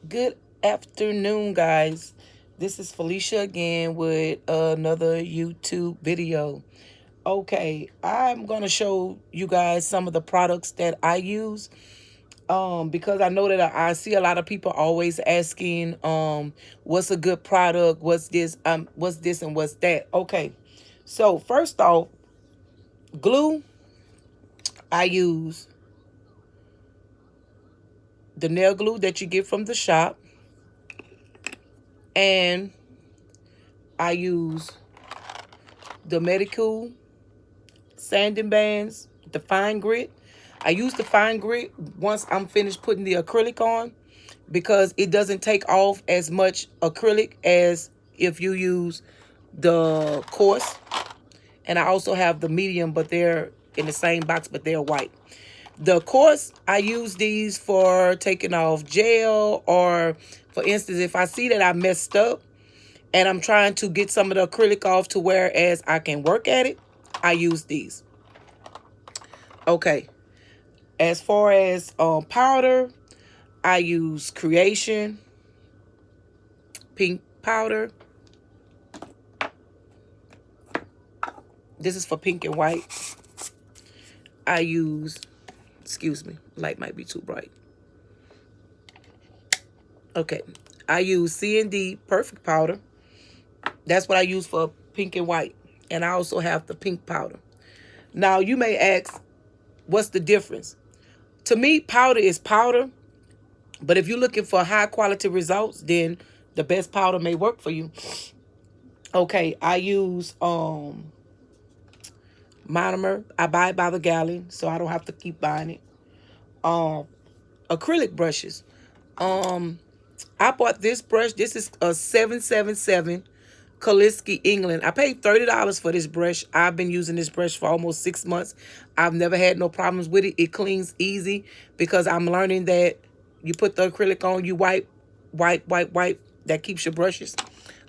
Good afternoon, guys. This is Felicia again with another YouTube video. Okay, I'm gonna show you guys some of the products that I use. Because I know that I see a lot of people always asking, what's a good product? What's this and what's that? Okay, so first off, glue. I use the nail glue that you get from the shop, and I use the Medicool sanding bands, the fine grit. I use the fine grit once I'm finished putting the acrylic on because it doesn't take off as much acrylic as if you use the coarse. And I also have the medium, but they're in the same box, but they're white. The coarse, I use these for taking off gel, or for instance, if I see that I messed up and I'm trying to get some of the acrylic off to whereas I can work at it, I use these. Okay. As far as powder, I use Creation pink powder. This is for pink and white. I use, excuse me, light might be too bright. Okay. I use C&D Perfect powder. That's what I use for pink and white. And I also have the pink powder. Now, you may ask, what's the difference? To me, powder is powder. But if you're looking for high quality results, then the best powder may work for you. Okay, I use monomer. I buy it by the gallon, so I don't have to keep buying it. Acrylic brushes. I bought this brush. This is a 777 Kaliski England. I paid $30 for this brush. I've been using this brush for almost 6 months. I've never had no problems with it. It cleans easy because I'm learning that you put the acrylic on, you wipe, wipe, wipe, wipe. That keeps your brushes.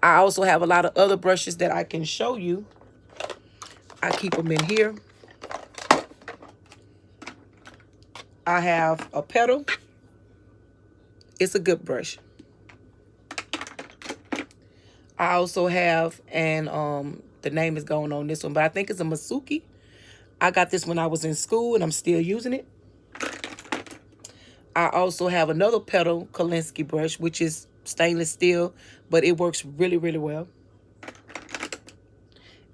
I also have a lot of other brushes that I can show you. I keep them in here. I have a petal. It's a good brush. I also have, and the name is going on this one, but I think it's a Masuki. I got this when I was in school, and I'm still using it. I also have another petal Kolinsky brush, which is stainless steel, but it works really, really well.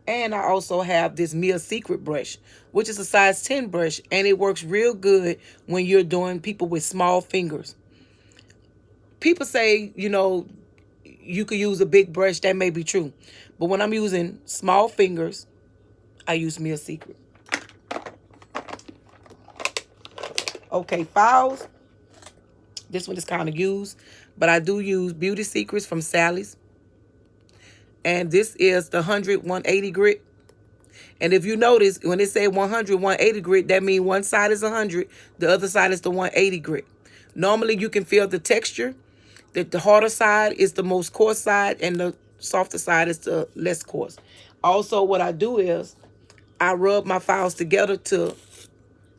And I also have this Mia Secret brush, which is a size 10 brush, and it works real good when you're doing people with small fingers. People say, you could use a big brush. That may be true. But when I'm using small fingers, I use Mia Secret. Okay, files. This one is kind of used, but I do use Beauty Secrets from Sally's. And this is the 100 180 grit. And if you notice, when it say 100 180 grit, that means one side is 100, the other side is the 180 grit. Normally, you can feel the texture. That the harder side is the most coarse side, and the softer side is the less coarse. Also, what I do is I rub my files together to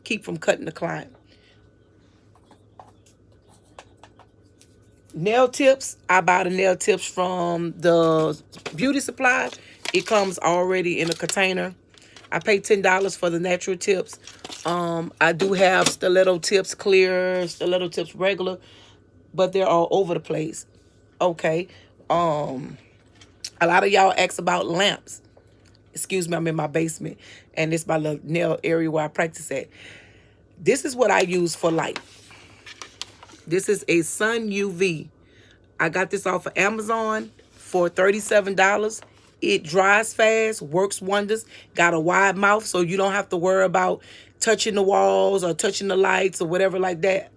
keep from cutting the client. Nail tips. I buy the nail tips from the beauty supply. It comes already in a container. I pay $10 for the natural tips. I do have stiletto tips clear, stiletto tips regular, but they're all over the place. Okay. A lot of y'all ask about lamps. Excuse me, I'm in my basement, and it's my little nail area where I practice at. This is what I use for light. This is a Sun UV. I got this off of Amazon for $37. It dries fast, works wonders, got a wide mouth, so you don't have to worry about touching the walls or touching the lights or whatever like that.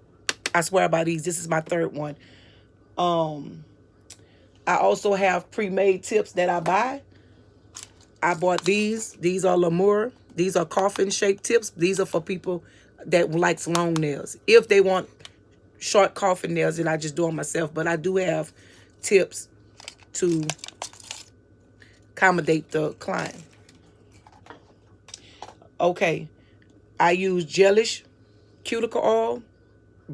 I swear by these. This is my third one. I also have pre-made tips that I buy. I bought these. These are Lamour. These are coffin-shaped tips. These are for people that likes long nails. If they want short coffin nails, then I just do them myself. But I do have tips to accommodate the client. Okay. I use gelish cuticle oil.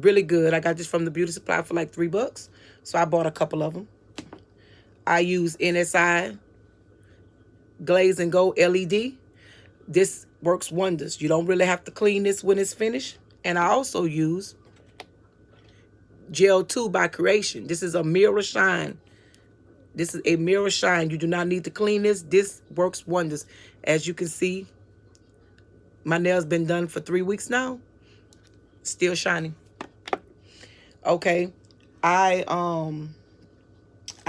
Really good. I got this from the beauty supply for like $3. So I bought a couple of them. I use NSI Glaze and Go LED. This works wonders. You don't really have to clean this when it's finished. And I also use Gel 2 by Creation. This is a mirror shine. This is a mirror shine. You do not need to clean this. This works wonders. As you can see, my nails been done for 3 weeks now. Still shining. Okay. I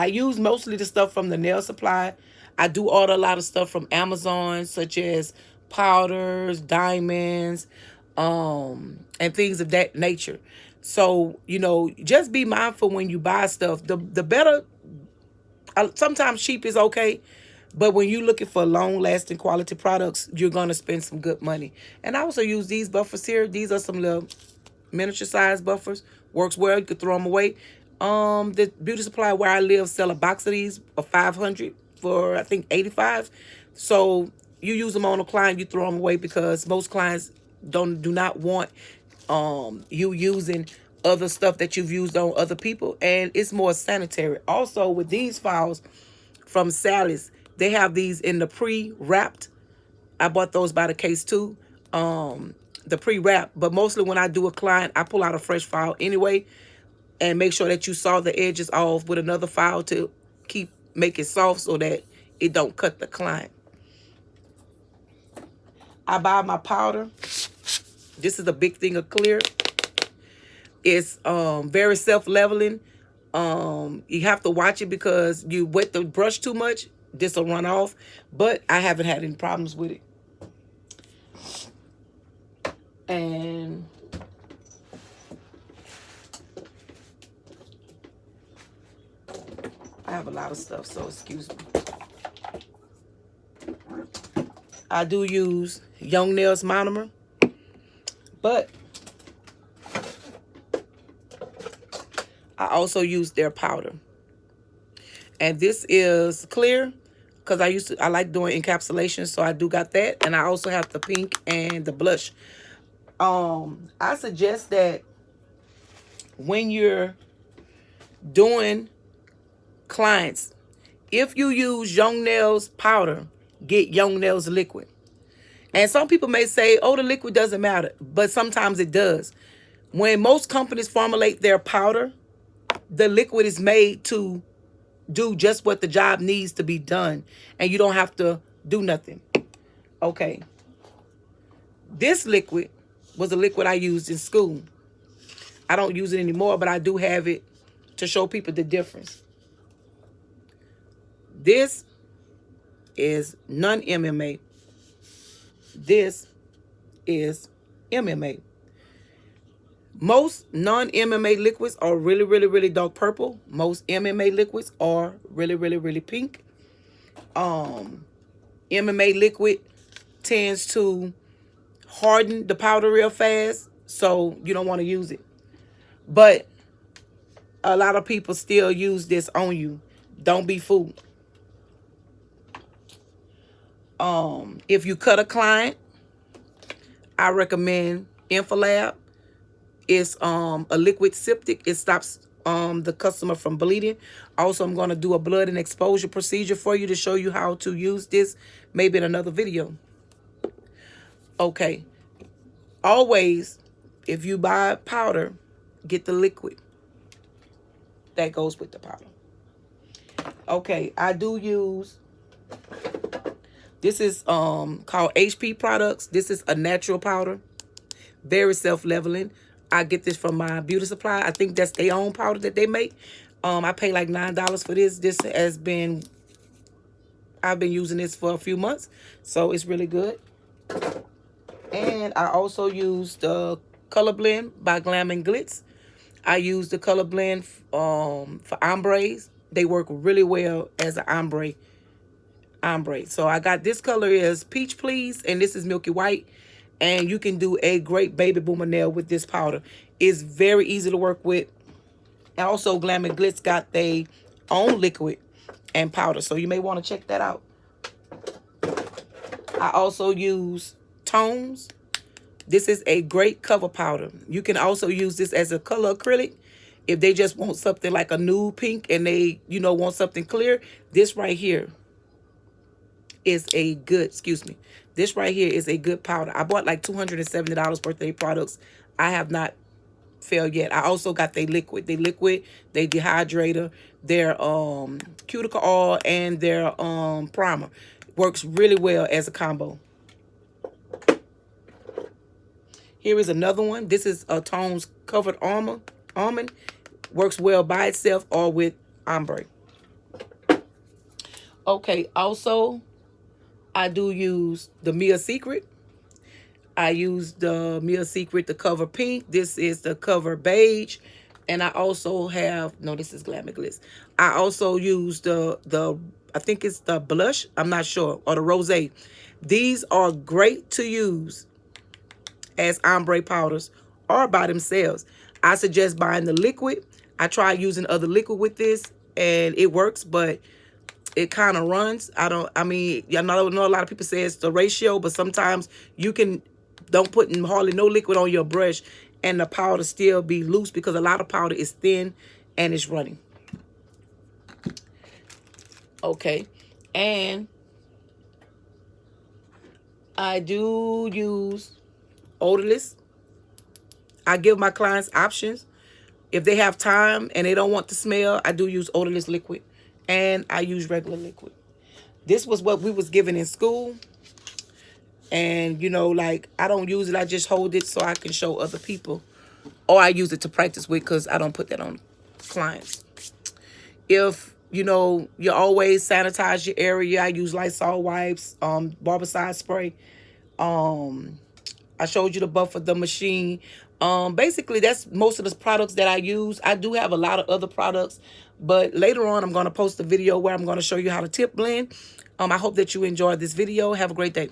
use mostly the stuff from the nail supply. I do order a lot of stuff from Amazon, such as powders, diamonds, and things of that nature. So, you know, just be mindful when you buy stuff. The better, sometimes cheap is okay, but when you're looking for long-lasting quality products, you're going to spend some good money. And I also use these buffers here. These are some little miniature size buffers. Works well. You could throw them away. The beauty supply where I live sell a box of these of 500 for, I think, 85. So you use them on a client, you throw them away, because most clients do not want you using other stuff that you've used on other people, and it's more sanitary. Also, with these files from Sally's, they have these in the pre-wrapped. I bought those by the case too. The pre-wrap, but mostly when I do a client, I pull out a fresh file anyway and make sure that you saw the edges off with another file to make it soft so that it don't cut the client. I buy my powder. This is a big thing of clear. It's very self-leveling. You have to watch it because you wet the brush too much, this will run off, but I haven't had any problems with it. And I have a lot of stuff, so excuse me. I do use Young Nails monomer, but I also use their powder. And this is clear because I like doing encapsulation, so I do got that. And I also have the pink and the blush. I suggest that when you're doing clients, if you use Young Nails powder, get Young Nails liquid. And some people may say, oh, the liquid doesn't matter, but sometimes it does. When most companies formulate their powder, the liquid is made to do just what the job needs to be done, and you don't have to do nothing. Okay. This liquid was a liquid I used in school. I don't use it anymore, but I do have it to show people the difference. This is non-MMA. This is MMA. Most non-MMA liquids are really, really, really dark purple. Most MMA liquids are really, really, really pink. MMA liquid tends to harden the powder real fast, so you don't want to use it. But a lot of people still use this on you. Don't be fooled. If you cut a client, I recommend Infalab. It's a liquid septic. It stops the customer from bleeding. Also, I'm going to do a blood and exposure procedure for you to show you how to use this, maybe in another video. Okay. Always, if you buy powder, get the liquid that goes with the powder. Okay, I do use, this is called HP Products. This is a natural powder, very self-leveling. I get this from my beauty supply. I think that's their own powder that they make. I pay like $9 for this. This has been, I've been using this for a few months, so it's really good. And I also use the Color Blend by Glam and Glitz. I use the Color Blend for ombres. They work really well as an ombre. So I got this color is Peach Please, and this is Milky White. And you can do a great baby boomer nail with this powder. It's very easy to work with. And also, Glam and Glitz got their own liquid and powder, so you may want to check that out. I also use Tones This is a great cover powder. You can also use this as a color acrylic. If they just want something like a nude pink and they, you know, want something clear, this right here is a good, excuse me, this right here is a good powder. I bought like $270 worth of their products. I have not failed yet. I also got their liquid. They liquid, they dehydrator, their cuticle oil, and their primer. Works really well as a combo. Here is another one. This is a Tone's Covered Almond. Works well by itself or with ombre. Okay, also, I do use the Mia Secret. I use the Mia Secret, the Cover Pink. This is the Cover Beige. And I also have, no, this is Glamour Glitz. I also use I think it's the blush. I'm not sure. Or the Rosé. These are great to use as ombre powders or by themselves. I suggest buying the liquid. I tried using other liquid with this and it works, but it kind of runs. I mean, I know a lot of people say it's the ratio, but sometimes you don't put hardly no liquid on your brush and the powder still be loose because a lot of powder is thin and it's running. Okay, and I do use odorless. I give my clients options. If they have time and they don't want the smell, I do use odorless liquid. And I use regular liquid. This was what we was given in school. And, you know, like, I don't use it. I just hold it so I can show other people. Or I use it to practice with because I don't put that on clients. If, you know, you always sanitize your area, I use Lysol wipes, Barbicide spray. I showed you the buffer, the machine. Basically, that's most of the products that I use. I do have a lot of other products, but later on, I'm going to post a video where I'm going to show you how to tip blend. I hope that you enjoyed this video. Have a great day.